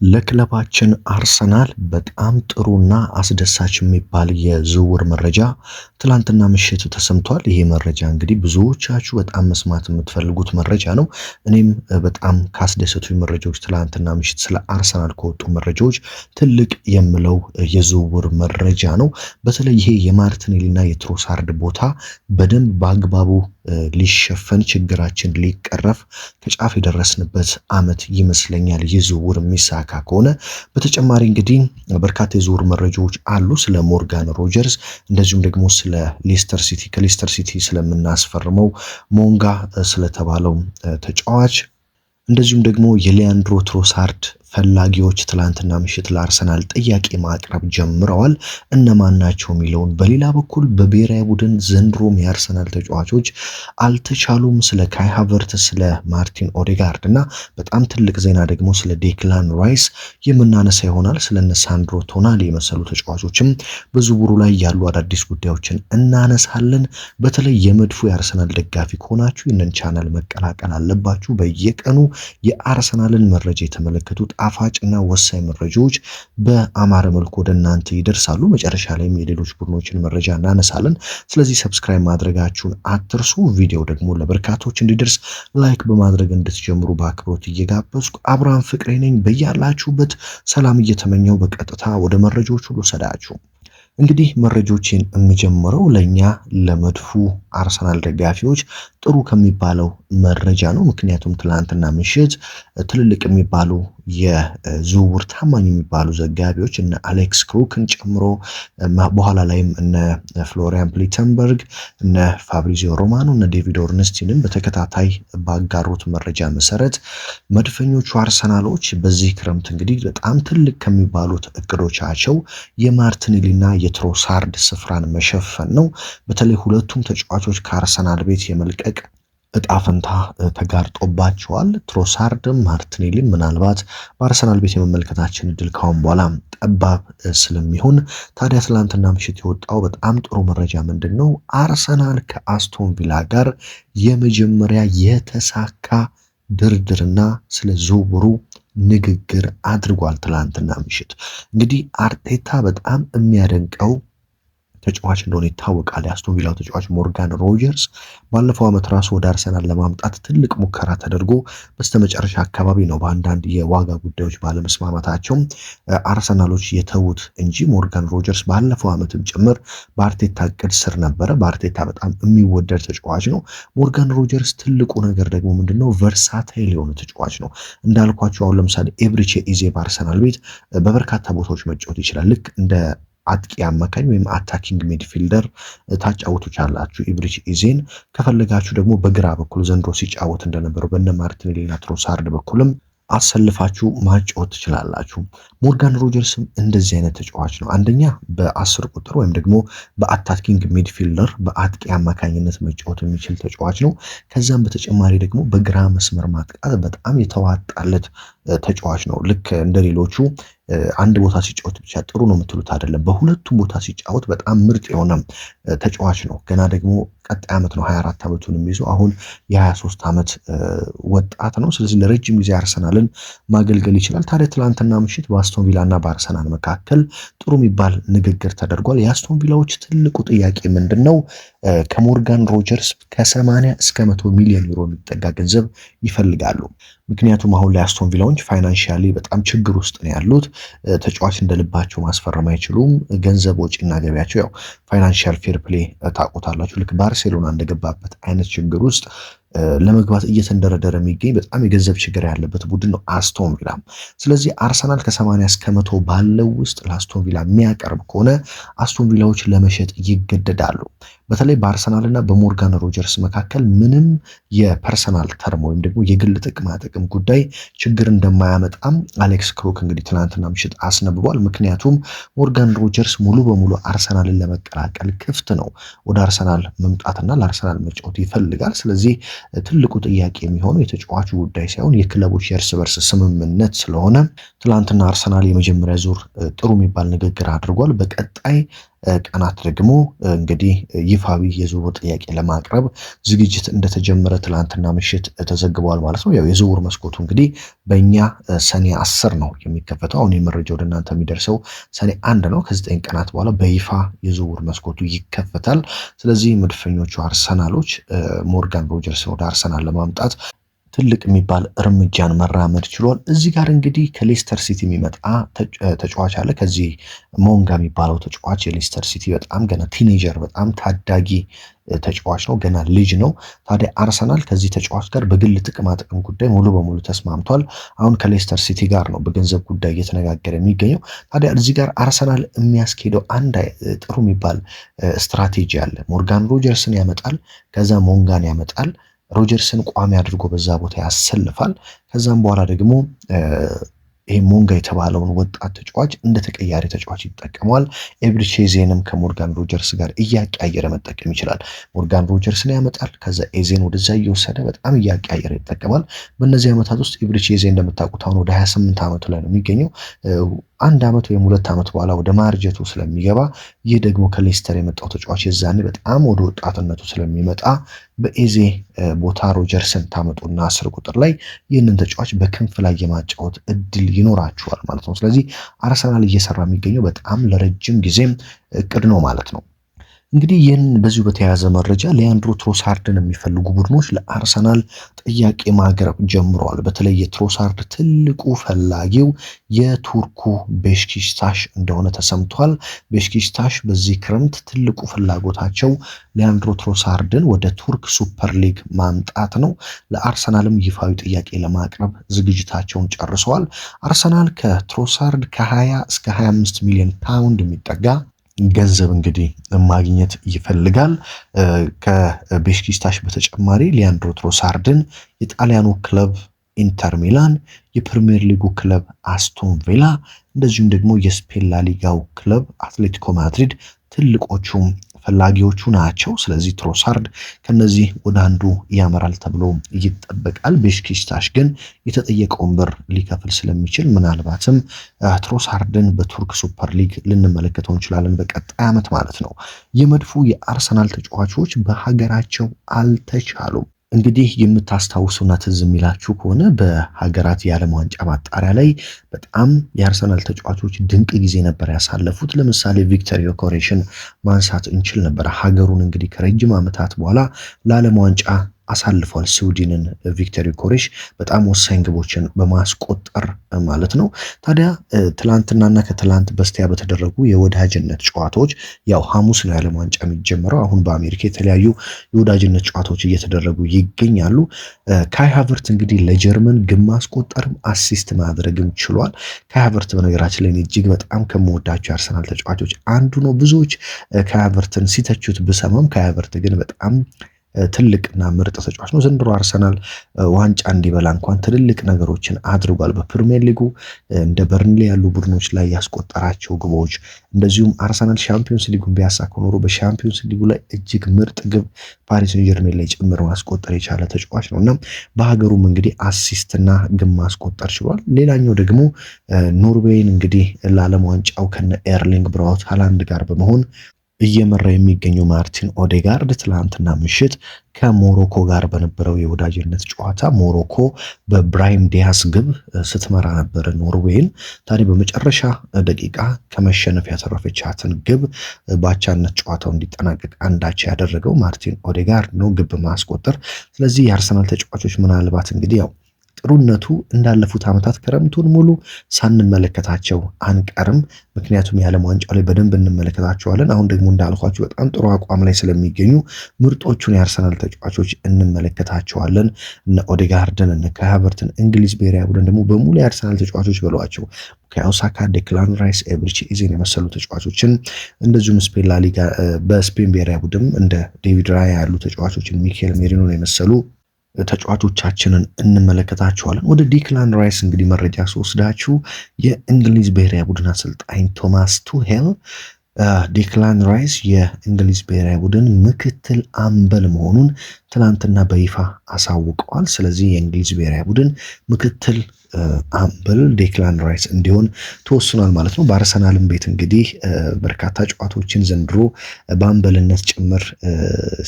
ለክለባችን አርሰናል በጣም ጥሩና አስደሳች የሚባል የዝውውር መረጃ ትላንትና ምሽት ተሰምቷል። ይሄ መረጃ እንግዲህ ብዙዎቻችሁ በጣም መስማት የምትፈልጉት መረጃ ነው። እኔም በጣም ካስደሰቱኝ መረጃዎች ትላንትና ምሽት ስለ አርሰናል ከወጡ መረጃዎች ትልቅ የምለው የዝውውር መረጃ ነው። በተለይ ይሄ የማርቲኔሊና የትሮሳርድ ቦታ በደንብ በአግባቡ ሊሸፈን ችግራችን ሊቀረፍ ከጫፍ የደረስንበት ዓመት ይመስለኛል። የዝውውር የሚሳካ ከሆነ በተጨማሪ እንግዲህ በርካታ የዝውውር መረጃዎች አሉ ስለ ሞርጋን ሮጀርስ፣ እንደዚሁም ደግሞ ስለ ሌስተር ሲቲ ከሌስተር ሲቲ ስለምናስፈርመው ሞንጋ ስለተባለው ተጫዋች፣ እንደዚሁም ደግሞ የሊያንድሮ ትሮሳርድ ፈላጊዎች ትላንትና ምሽት ለአርሰናል ጥያቄ ማቅረብ ጀምረዋል። እነማን ናቸው የሚለውን በሌላ በኩል በብሔራዊ ቡድን ዘንድሮም የአርሰናል ተጫዋቾች አልተቻሉም። ስለ ካይ ሃቨርትዝ፣ ስለ ማርቲን ኦዴጋርድ እና በጣም ትልቅ ዜና ደግሞ ስለ ዴክላን ራይስ የምናነሳ ይሆናል። ስለነ ሳንድሮ ቶናሊ የመሰሉ ተጫዋቾችም በዝውውሩ ላይ ያሉ አዳዲስ ጉዳዮችን እናነሳለን። በተለይ የመድፉ የአርሰናል ደጋፊ ከሆናችሁ ይህንን ቻናል መቀላቀል አለባችሁ። በየቀኑ የአርሰናልን መረጃ የተመለከቱ ጣፋጭና ወሳኝ መረጃዎች በአማረ መልኩ ወደ እናንተ ይደርሳሉ። መጨረሻ ላይም የሌሎች ቡድኖችን መረጃ እናነሳለን። ስለዚህ ሰብስክራይብ ማድረጋችሁን አትርሱ። ቪዲዮ ደግሞ ለበርካቶች እንዲደርስ ላይክ በማድረግ እንድትጀምሩ በአክብሮት እየጋበዝኩ አብርሃም ፍቅሬ ነኝ። በያላችሁበት ሰላም እየተመኘው በቀጥታ ወደ መረጃዎች ሁሉ ሰዳችሁ። እንግዲህ መረጃዎችን የምጀምረው ለኛ ለመድፉ አርሰናል ደጋፊዎች ጥሩ ከሚባለው መረጃ ነው። ምክንያቱም ትላንትና ምሽት ትልልቅ የሚባሉ የዝውውር ታማኝ የሚባሉ ዘጋቢዎች እነ አሌክስ ክሩክን ጨምሮ በኋላ ላይም እነ ፍሎሪያን ፕሊተንበርግ፣ እነ ፋብሪዚዮ ሮማኖ፣ እነ ዴቪድ ኦርንስቲንን በተከታታይ ባጋሩት መረጃ መሰረት መድፈኞቹ አርሰናሎች በዚህ ክረምት እንግዲህ በጣም ትልቅ ከሚባሉት እቅዶቻቸው የማርቲኔሊና የትሮሳርድ ስፍራን መሸፈን ነው። በተለይ ሁለቱም ተጫዋቾች ከአርሰናል ቤት የመልቀቅ እጣ ፈንታ ተጋርጦባቸዋል። ትሮሳርድም ማርቲኔሊም ምናልባት በአርሰናል ቤት የመመልከታችን እድል ካሁን በኋላ ጠባብ ስለሚሆን ታዲያ ትላንትና ምሽት የወጣው በጣም ጥሩ መረጃ ምንድን ነው? አርሰናል ከአስቶን ቪላ ጋር የመጀመሪያ የተሳካ ድርድርና ስለ ዝውውሩ ንግግር አድርጓል። ትላንትና ምሽት እንግዲህ አርቴታ በጣም የሚያደንቀው ተጫዋች እንደሆነ ይታወቃል። የአስቶን ቪላው ተጫዋች ሞርጋን ሮጀርስ ባለፈው ዓመት ራሱ ወደ አርሰናል ለማምጣት ትልቅ ሙከራ ተደርጎ በስተመጨረሻ አካባቢ ነው በአንዳንድ የዋጋ ጉዳዮች ባለመስማማታቸው አርሰናሎች የተዉት እንጂ ሞርጋን ሮጀርስ ባለፈው ዓመትም ጭምር በአርቴታ እቅድ ስር ነበረ። በአርቴታ በጣም የሚወደድ ተጫዋች ነው። ሞርጋን ሮጀርስ ትልቁ ነገር ደግሞ ምንድነው? ቨርሳታይል የሆነ ተጫዋች ነው። እንዳልኳቸው አሁን ለምሳሌ ኤብሪቼ ኢዜ በአርሰናል ቤት በበርካታ ቦታዎች መጫወት ይችላል። ልክ እንደ አጥቂ አማካኝ ወይም አታኪንግ ሚድፊልደር ታጫውቱቻላችሁ ኢብሪች ኢዜን። ከፈለጋችሁ ደግሞ በግራ በኩል ዘንድሮ ሲጫወት እንደነበረው በነ ማርቲኔሊና ትሮሳርድ በኩልም አሰልፋችሁ ማጫወት ትችላላችሁ። ሞርጋን ሮጀርስም እንደዚህ አይነት ተጫዋች ነው። አንደኛ በ10 ቁጥር ወይም ደግሞ በአታኪንግ ሚድፊልደር በአጥቂ አማካኝነት መጫወት የሚችል ተጫዋች ነው። ከዛም በተጨማሪ ደግሞ በግራ መስመር ማጥቃት በጣም የተዋጣለት ተጫዋች ነው። ልክ እንደሌሎቹ አንድ ቦታ ሲጫወት ብቻ ጥሩ ነው የምትሉት አይደለም። በሁለቱም ቦታ ሲጫወት በጣም ምርጥ የሆነ ተጫዋች ነው። ገና ደግሞ ቀጣይ ዓመት ነው 24 ዓመቱን የሚይዘው። አሁን የ23 ዓመት ወጣት ነው። ስለዚህ ለረጅም ጊዜ አርሰናልን ማገልገል ይችላል። ታዲያ ትላንትና ምሽት በአስቶን ቪላ እና በአርሰናል መካከል ጥሩ የሚባል ንግግር ተደርጓል። የአስቶን ቪላዎች ትልቁ ጥያቄ ምንድን ነው? ከሞርጋን ሮጀርስ ከ80 እስከ 100 ሚሊዮን ዩሮ የሚጠጋ ገንዘብ ይፈልጋሉ። ምክንያቱም አሁን ላይ አስቶን ቪላዎች ፋይናንሻሊ በጣም ችግር ውስጥ ነው ያሉት። ተጫዋች እንደልባቸው ማስፈረም አይችሉም። ገንዘብ ወጪና ገቢያቸው ያው ፋይናንሻል ፌር ፕሌይ ታውቁታላችሁ። ልክ ባርሴሎና እንደገባበት አይነት ችግር ውስጥ ለመግባት እየተንደረደረ የሚገኝ በጣም የገንዘብ ችግር ያለበት ቡድን ነው አስቶን ቪላ። ስለዚህ አርሰናል ከ80 እስከ 100 ባለው ውስጥ ለአስቶን ቪላ የሚያቀርብ ከሆነ አስቶን ቪላዎች ለመሸጥ ይገደዳሉ። በተለይ በአርሰናል እና በሞርጋን ሮጀርስ መካከል ምንም የፐርሰናል ተርም ወይም ደግሞ የግል ጥቅማ ጥቅም ጉዳይ ችግር እንደማያመጣም አሌክስ ክሩክ እንግዲህ ትናንትና ምሽት አስነብቧል። ምክንያቱም ሞርጋን ሮጀርስ ሙሉ በሙሉ አርሰናልን ለመቀላቀል ክፍት ነው። ወደ አርሰናል መምጣትና ለአርሰናል መጫወት ይፈልጋል። ስለዚህ ትልቁ ጥያቄ የሚሆነው የተጫዋቹ ጉዳይ ሳይሆን የክለቦች የእርስ በርስ ስምምነት ስለሆነ ትላንትና አርሰናል የመጀመሪያ ዙር ጥሩ የሚባል ንግግር አድርጓል። በቀጣይ ቀናት ደግሞ እንግዲህ ይፋዊ የዝውውር ጥያቄ ለማቅረብ ዝግጅት እንደተጀመረ ትላንትና ምሽት ተዘግቧል ማለት ነው። ያው የዝውውር መስኮቱ እንግዲህ በእኛ ሰኔ 10 ነው የሚከፈተው። አሁን የመረጃ ወደ እናንተ የሚደርሰው ሰኔ 1 ነው። ከ9 ቀናት በኋላ በይፋ የዝውውር መስኮቱ ይከፈታል። ስለዚህ መድፈኞቹ አርሰናሎች ሞርጋን ሮጀርስን ወደ አርሰናል ለማምጣት ትልቅ የሚባል እርምጃን መራመድ ችሏል። እዚህ ጋር እንግዲህ ከሌስተር ሲቲ የሚመጣ ተጫዋች አለ። ከዚህ ሞንጋ የሚባለው ተጫዋች የሌስተር ሲቲ በጣም ገና ቲኔጀር በጣም ታዳጊ ተጫዋች ነው፣ ገና ልጅ ነው። ታዲያ አርሰናል ከዚህ ተጫዋች ጋር በግል ጥቅማ ጥቅም ጉዳይ ሙሉ በሙሉ ተስማምቷል። አሁን ከሌስተር ሲቲ ጋር ነው በገንዘብ ጉዳይ እየተነጋገረ የሚገኘው። ታዲያ እዚህ ጋር አርሰናል የሚያስኬደው አንድ ጥሩ የሚባል ስትራቴጂ አለ። ሞርጋን ሮጀርስን ያመጣል፣ ከዛ ሞንጋን ያመጣል። ሮጀርስን ቋሚ አድርጎ በዛ ቦታ ያሰልፋል። ከዛም በኋላ ደግሞ ይሄ ሞንጋ የተባለውን ወጣት ተጫዋች እንደ ተቀያሪ ተጫዋች ይጠቀመዋል። ኤብሪቼዜንም ከሞርጋን ሮጀርስ ጋር እያቀያየረ መጠቀም ይችላል። ሞርጋን ሮጀርስን ያመጣል፣ ከዛ ኤዜን ወደዛ እየወሰደ በጣም እያቀያየረ ይጠቀማል። በእነዚህ ዓመታት ውስጥ ኤብሪቼዜ እንደምታውቁት አሁን ወደ 28 ዓመቱ ላይ ነው የሚገኘው። 1 ዓመት ወይም 2 ዓመት በኋላ ወደ ማርጀቱ ስለሚገባ ይህ ደግሞ ከሌስተር የመጣው ተጫዋች የዛኔ በጣም ወደ ወጣትነቱ ስለሚመጣ በኤዜ ቦታ ሮጀርስን ታመጡና 10 ቁጥር ላይ ይህንን ተጫዋች በክንፍ ላይ የማጫወት እድል ይኖራችኋል ማለት ነው። ስለዚህ አርሰናል እየሰራ የሚገኘው በጣም ለረጅም ጊዜም እቅድ ነው ማለት ነው። እንግዲህ ይህን በዚሁ በተያያዘ መረጃ ሊያንድሮ ትሮሳርድን የሚፈልጉ ቡድኖች ለአርሰናል ጥያቄ ማቅረብ ጀምረዋል። በተለይ የትሮሳርድ ትልቁ ፈላጊው የቱርኩ ቤሽኪሽታሽ እንደሆነ ተሰምቷል። ቤሽኪሽታሽ በዚህ ክረምት ትልቁ ፍላጎታቸው ሊያንድሮ ትሮሳርድን ወደ ቱርክ ሱፐር ሊግ ማምጣት ነው። ለአርሰናልም ይፋዊ ጥያቄ ለማቅረብ ዝግጅታቸውን ጨርሰዋል። አርሰናል ከትሮሳርድ ከ20 እስከ 25 ሚሊዮን ፓውንድ የሚጠጋ ገንዘብ እንግዲህ ማግኘት ይፈልጋል። ከቤሽኪስታሽ በተጨማሪ ሊያንድሮ ትሮሳርድን የጣሊያኑ ክለብ ኢንተር ሚላን፣ የፕሪሚየር ሊጉ ክለብ አስቶን ቪላ እንደዚሁም ደግሞ የስፔን ላሊጋው ክለብ አትሌቲኮ ማድሪድ ትልቆቹም ፈላጊዎቹ ናቸው። ስለዚህ ትሮሳርድ ከነዚህ ወደ አንዱ ያመራል ተብሎ ይጠበቃል። ቤሽኪስታሽ ግን የተጠየቀውን ብር ሊከፍል ስለሚችል ምናልባትም ትሮሳርድን በቱርክ ሱፐር ሊግ ልንመለከተው እንችላለን በቀጣይ ዓመት ማለት ነው። የመድፉ የአርሰናል ተጫዋቾች በሀገራቸው አልተቻሉም። እንግዲህ የምታስታውሱና ትዝ የሚላችሁ ከሆነ በሀገራት የዓለም ዋንጫ ማጣሪያ ላይ በጣም የአርሰናል ተጫዋቾች ድንቅ ጊዜ ነበር ያሳለፉት። ለምሳሌ ቪክተር ዮኬሬሽን ማንሳት እንችል ነበር። ሀገሩን እንግዲህ ከረጅም ዓመታት በኋላ ለዓለም ዋንጫ አሳልፏል ስዊድንን። ቪክተር ዮኬሬሽ በጣም ወሳኝ ግቦችን በማስቆጠር ማለት ነው። ታዲያ ትላንትናና ከትላንት በስቲያ በተደረጉ የወዳጅነት ጨዋታዎች ያው ሐሙስ ነው የዓለም ዋንጫ የሚጀምረው። አሁን በአሜሪካ የተለያዩ የወዳጅነት ጨዋታዎች እየተደረጉ ይገኛሉ። ካይ ሃቨርት እንግዲህ ለጀርመን ግብ ማስቆጠርም አሲስት ማድረግም ችሏል። ካይ ሃቨርት በነገራችን ላይ እጅግ በጣም ከምወዳቸው የአርሰናል ተጫዋቾች አንዱ ነው። ብዙዎች ካይ ሃቨርትን ሲተቹት ብሰማም ካይ ሃቨርት ግን በጣም ትልቅና ምርጥ ተጫዋች ነው። ዘንድሮ አርሰናል ዋንጫ እንዲበላ እንኳን ትልልቅ ነገሮችን አድርጓል። በፕሪሚየር ሊጉ እንደ በርንሌ ያሉ ቡድኖች ላይ ያስቆጠራቸው ግቦች፣ እንደዚሁም አርሰናል ሻምፒዮንስ ሊጉን ቢያሳካ ኖሮ በሻምፒዮንስ ሊጉ ላይ እጅግ ምርጥ ግብ ፓሪስ ሴን ጀርሜን ላይ ጭምር ማስቆጠር የቻለ ተጫዋች ነው እና በሀገሩም እንግዲህ አሲስትና ግብ ማስቆጠር ችሏል። ሌላኛው ደግሞ ኖርዌይን እንግዲህ ለዓለም ዋንጫው ከነ ኤርሊንግ ብራውት ሃላንድ ጋር በመሆን እየመራ የሚገኘው ማርቲን ኦዴጋርድ ትላንትና ምሽት ከሞሮኮ ጋር በነበረው የወዳጅነት ጨዋታ ሞሮኮ በብራሂም ዲያስ ግብ ስትመራ ነበር ኖርዌይን። ታዲያ በመጨረሻ ደቂቃ ከመሸነፍ ያተረፈቻትን ግብ በአቻነት ጨዋታው እንዲጠናቀቅ አንዳች ያደረገው ማርቲን ኦዴጋርድ ነው ግብ ማስቆጠር። ስለዚህ የአርሰናል ተጫዋቾች ምናልባት እንግዲህ ያው ጥሩነቱ እንዳለፉት ዓመታት ክረምቱን ሙሉ ሳንመለከታቸው አንቀርም። ምክንያቱም የዓለም ዋንጫው ላይ በደንብ እንመለከታቸዋለን። አሁን ደግሞ እንዳልኳችሁ በጣም ጥሩ አቋም ላይ ስለሚገኙ ምርጦቹን የአርሰናል ተጫዋቾች እንመለከታቸዋለን። እነ ኦዴጋርድን፣ እነ ካይ ሃቨርትን፣ እንግሊዝ ብሔራዊ ቡድን ደግሞ በሙሉ የአርሰናል ተጫዋቾች በሏቸው ከኦሳካ፣ ዴክላን ራይስ፣ ኤብሪቺ ኢዜን የመሰሉ ተጫዋቾችን እንደዚሁም ስፔን ላሊጋ በስፔን ብሔራዊ ቡድን እንደ ዴቪድ ራያ ያሉ ተጫዋቾችን ሚኬል ሜሪኖን የመሰሉ ተጫዋቾቻችንን እንመለከታቸዋለን። ወደ ዲክላን ራይስ እንግዲህ መረጃ ስወስዳችሁ የእንግሊዝ ብሔራዊ ቡድን አሰልጣኝ ቶማስ ቱሄል ዲክላን ራይስ የእንግሊዝ ብሔራዊ ቡድን ምክትል አምበል መሆኑን ትናንትና በይፋ አሳውቀዋል። ስለዚህ የእንግሊዝ ብሔራዊ ቡድን ምክትል አምበል ዴክላን ራይስ እንዲሆን ተወስኗል ማለት ነው። በአርሰናልም ቤት እንግዲህ በርካታ ጨዋታዎችን ዘንድሮ በአምበልነት ጭምር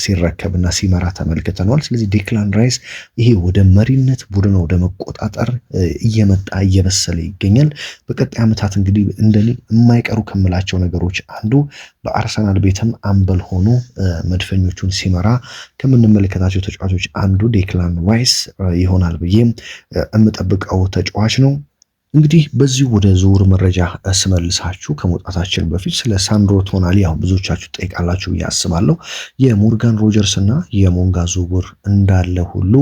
ሲረከብና ሲመራ ተመልክተነዋል። ስለዚህ ዴክላን ራይስ ይሄ ወደ መሪነት ቡድን ወደ መቆጣጠር እየመጣ እየበሰለ ይገኛል። በቀጣይ ዓመታት እንግዲህ እንደኔ የማይቀሩ ከምላቸው ነገሮች አንዱ በአርሰናል ቤትም አምበል ሆኖ መድፈኞቹን ሲመራ ከምንመለከታቸው ተጫዋቾች አንዱ ዴክላን ራይስ ይሆናል ብዬ የምጠብቀው ተጫዋች ነው። እንግዲህ በዚህ ወደ ዝውውር መረጃ ስመልሳችሁ ከመውጣታችን በፊት ስለ ሳንድሮ ቶናሊ ያው ብዙዎቻችሁ ጠይቃላችሁ ብዬ አስባለሁ። የሞርጋን ሮጀርስ እና የሞንጋ ዝውውር እንዳለ ሁሉ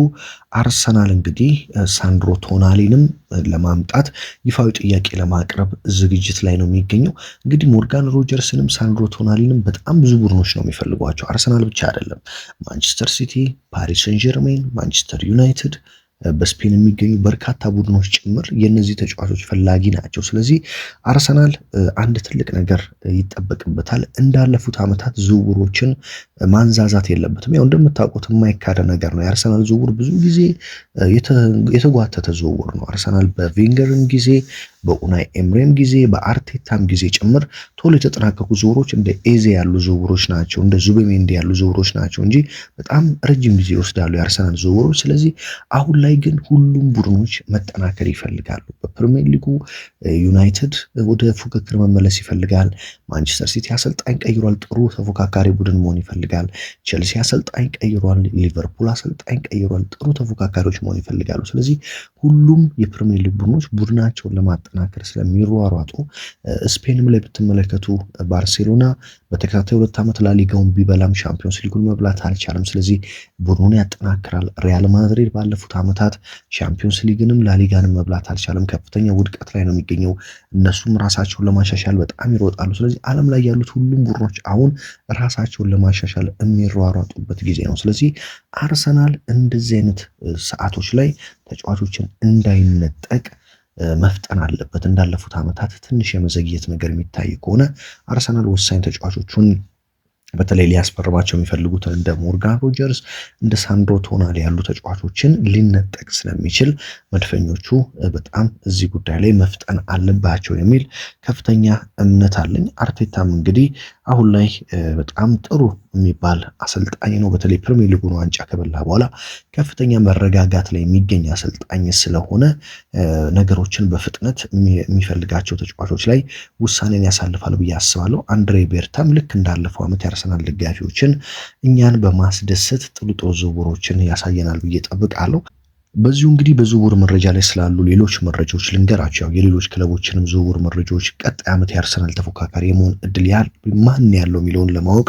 አርሰናል እንግዲህ ሳንድሮ ቶናሊንም ለማምጣት ይፋዊ ጥያቄ ለማቅረብ ዝግጅት ላይ ነው የሚገኘው። እንግዲህ ሞርጋን ሮጀርስንም ሳንድሮ ቶናሊንም በጣም ብዙ ቡድኖች ነው የሚፈልጓቸው። አርሰናል ብቻ አይደለም፣ ማንቸስተር ሲቲ፣ ፓሪስ ሰን ጀርሜን፣ ማንቸስተር ዩናይትድ በስፔን የሚገኙ በርካታ ቡድኖች ጭምር የነዚህ ተጫዋቾች ፈላጊ ናቸው። ስለዚህ አርሰናል አንድ ትልቅ ነገር ይጠበቅበታል። እንዳለፉት ዓመታት ዝውውሮችን ማንዛዛት የለበትም። ያው እንደምታውቁት የማይካደ ነገር ነው። የአርሰናል ዝውውር ብዙ ጊዜ የተጓተተ ዝውውር ነው። አርሰናል በቬንገርም ጊዜ በኡናይ ኤምሬም ጊዜ በአርቴታም ጊዜ ጭምር ቶሎ የተጠናቀቁ ዝውውሮች እንደ ኤዜ ያሉ ዝውውሮች ናቸው፣ እንደ ዙቤሜንዲ ያሉ ዝውውሮች ናቸው እንጂ በጣም ረጅም ጊዜ ይወስዳሉ የአርሰናል ዝውውሮች። ስለዚህ አሁን ላይ ግን ሁሉም ቡድኖች መጠናከር ይፈልጋሉ። በፕሪሚየር ሊጉ ዩናይትድ ወደ ፉክክር መመለስ ይፈልጋል። ማንቸስተር ሲቲ አሰልጣኝ ቀይሯል፣ ጥሩ ተፎካካሪ ቡድን መሆን ይፈልጋል። ቼልሲ አሰልጣኝ ቀይሯል፣ ሊቨርፑል አሰልጣኝ ቀይሯል፣ ጥሩ ተፎካካሪዎች መሆን ይፈልጋሉ። ስለዚህ ሁሉም የፕሪሚየር ሊግ ቡድኖች ቡድናቸውን ለማጠናከር ስለሚሯሯጡ ስፔንም ላይ ብትመለከቱ ባርሴሎና በተከታታይ 2 ዓመት ላሊጋውን ቢበላም ሻምፒዮንስ ሊጉን መብላት አልቻለም። ስለዚህ ቡድኑን ያጠናክራል። ሪያል ማድሪድ ባለፉት ዓመታት ሻምፒዮንስ ሊግንም ላሊጋንም መብላት አልቻለም። ከፍተኛ ውድቀት ላይ ነው የሚገኘው። እነሱም ራሳቸውን ለማሻሻል በጣም ይሮጣሉ። ስለዚህ ዓለም ላይ ያሉት ሁሉም ቡድኖች አሁን ራሳቸውን ለማሻሻል የሚሯሯጡበት ጊዜ ነው። ስለዚህ አርሰናል እንደዚህ አይነት ሰዓቶች ላይ ተጫዋቾችን እንዳይነጠቅ መፍጠን አለበት። እንዳለፉት ዓመታት ትንሽ የመዘግየት ነገር የሚታይ ከሆነ አርሰናል ወሳኝ ተጫዋቾቹን በተለይ ሊያስፈርማቸው የሚፈልጉትን እንደ ሞርጋን ሮጀርስ እንደ ሳንድሮ ቶናሊ ያሉ ተጫዋቾችን ሊነጠቅ ስለሚችል መድፈኞቹ በጣም እዚህ ጉዳይ ላይ መፍጠን አለባቸው የሚል ከፍተኛ እምነት አለኝ። አርቴታም እንግዲህ አሁን ላይ በጣም ጥሩ የሚባል አሰልጣኝ ነው። በተለይ ፕሪሚየር ሊጉን ዋንጫ ከበላ በኋላ ከፍተኛ መረጋጋት ላይ የሚገኝ አሰልጣኝ ስለሆነ ነገሮችን በፍጥነት የሚፈልጋቸው ተጫዋቾች ላይ ውሳኔን ያሳልፋል ብዬ አስባለሁ። አንድሬ ቤርታም ልክ እንዳለፈው ዓመት የአርሰናል ደጋፊዎችን እኛን በማስደሰት ጥሩ ጥሩ ዝውውሮችን ያሳየናል ብዬ ጠብቃለሁ። በዚሁ እንግዲህ በዝውውር መረጃ ላይ ስላሉ ሌሎች መረጃዎች ልንገራቸው። የሌሎች ክለቦችንም ዝውውር መረጃዎች ቀጣይ ዓመት የአርሰናል ተፎካካሪ የመሆን እድል ማን ያለው የሚለውን ለማወቅ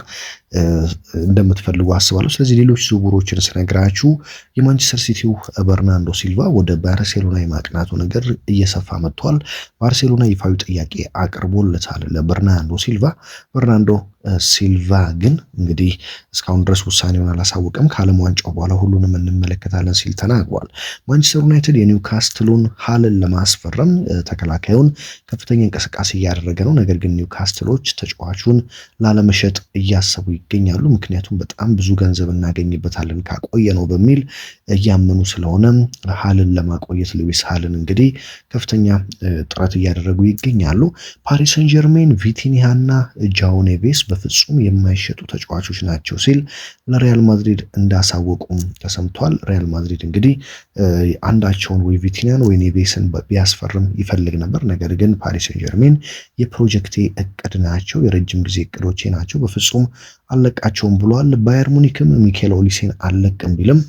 እንደምትፈልጉ አስባለሁ። ስለዚህ ሌሎች ዝውውሮችን ስነግራችሁ የማንቸስተር ሲቲው በርናንዶ ሲልቫ ወደ ባርሴሎና የማቅናቱ ነገር እየሰፋ መጥቷል። ባርሴሎና ይፋዊ ጥያቄ አቅርቦለታል ለበርናንዶ ሲልቫ። በርናንዶ ሲልቫ ግን እንግዲህ እስካሁን ድረስ ውሳኔውን አላሳወቀም። ከዓለም ዋንጫው በኋላ ሁሉንም እንመለከታለን ሲል ተናግሯል። ማንቸስተር ዩናይትድ የኒውካስትሉን ሃልን ለማስፈረም ተከላካዩን ከፍተኛ እንቅስቃሴ እያደረገ ነው። ነገር ግን ኒውካስትሎች ተጫዋቹን ላለመሸጥ እያሰቡ ይገኛሉ። ምክንያቱም በጣም ብዙ ገንዘብ እናገኝበታለን ካቆየ ነው በሚል እያመኑ ስለሆነ ሃልን ለማቆየት ሉዊስ ሃልን እንግዲህ ከፍተኛ ጥረት እያደረጉ ይገኛሉ። ፓሪስ ሰን ጀርሜን ቪቲኒያና ጃኦ ኔቬስ በፍጹም የማይሸጡ ተጫዋቾች ናቸው ሲል ለሪያል ማድሪድ እንዳሳወቁም ተሰምቷል። ሪያል ማድሪድ እንግዲህ አንዳቸውን ወይ ቪቲኒያን ወይ ኔቬስን ቢያስፈርም ይፈልግ ነበር። ነገር ግን ፓሪስ ሰን ጀርሜን የፕሮጀክቴ እቅድ ናቸው፣ የረጅም ጊዜ እቅዶቼ ናቸው፣ በፍጹም አለቃቸውም ብሏል። ባየር ሙኒክም ሚኬል ኦሊሴን አለቅም ቢልም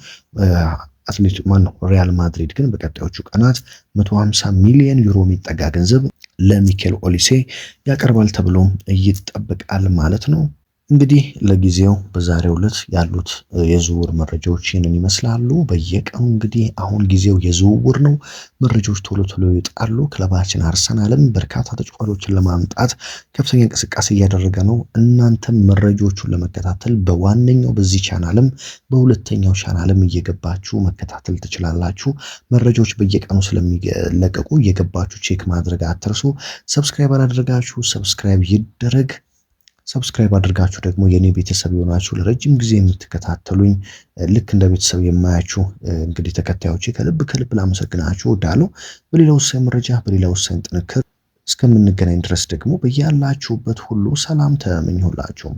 ሪያል ማድሪድ ግን በቀጣዮቹ ቀናት 150 ሚሊዮን ዩሮ የሚጠጋ ገንዘብ ለሚኬል ኦሊሴ ያቀርባል ተብሎ ይጠበቃል ማለት ነው። እንግዲህ ለጊዜው በዛሬው ዕለት ያሉት የዝውውር መረጃዎች ይህንን ይመስላሉ። በየቀኑ እንግዲህ አሁን ጊዜው የዝውውር ነው። መረጃዎች ቶሎ ቶሎ ይወጣሉ። ክለባችን አርሰናልም በርካታ ተጫዋቾችን ለማምጣት ከፍተኛ እንቅስቃሴ እያደረገ ነው። እናንተም መረጃዎቹን ለመከታተል በዋነኛው በዚህ ቻናልም በሁለተኛው ቻናልም እየገባችሁ መከታተል ትችላላችሁ። መረጃዎች በየቀኑ ስለሚለቀቁ እየገባችሁ ቼክ ማድረግ አትርሱ። ሰብስክራይብ አላደረጋችሁ ሰብስክራይብ ይደረግ። ሰብስክራይብ አድርጋችሁ ደግሞ የኔ ቤተሰብ የሆናችሁ ለረጅም ጊዜ የምትከታተሉኝ ልክ እንደ ቤተሰብ የማያችሁ እንግዲህ ተከታዮቼ ከልብ ከልብ ላመሰግናችሁ እወዳለሁ። በሌላ ወሳኝ መረጃ በሌላ ወሳኝ ጥንክር እስከምንገናኝ ድረስ ደግሞ በያላችሁበት ሁሉ ሰላም ተመኘሁላችሁ።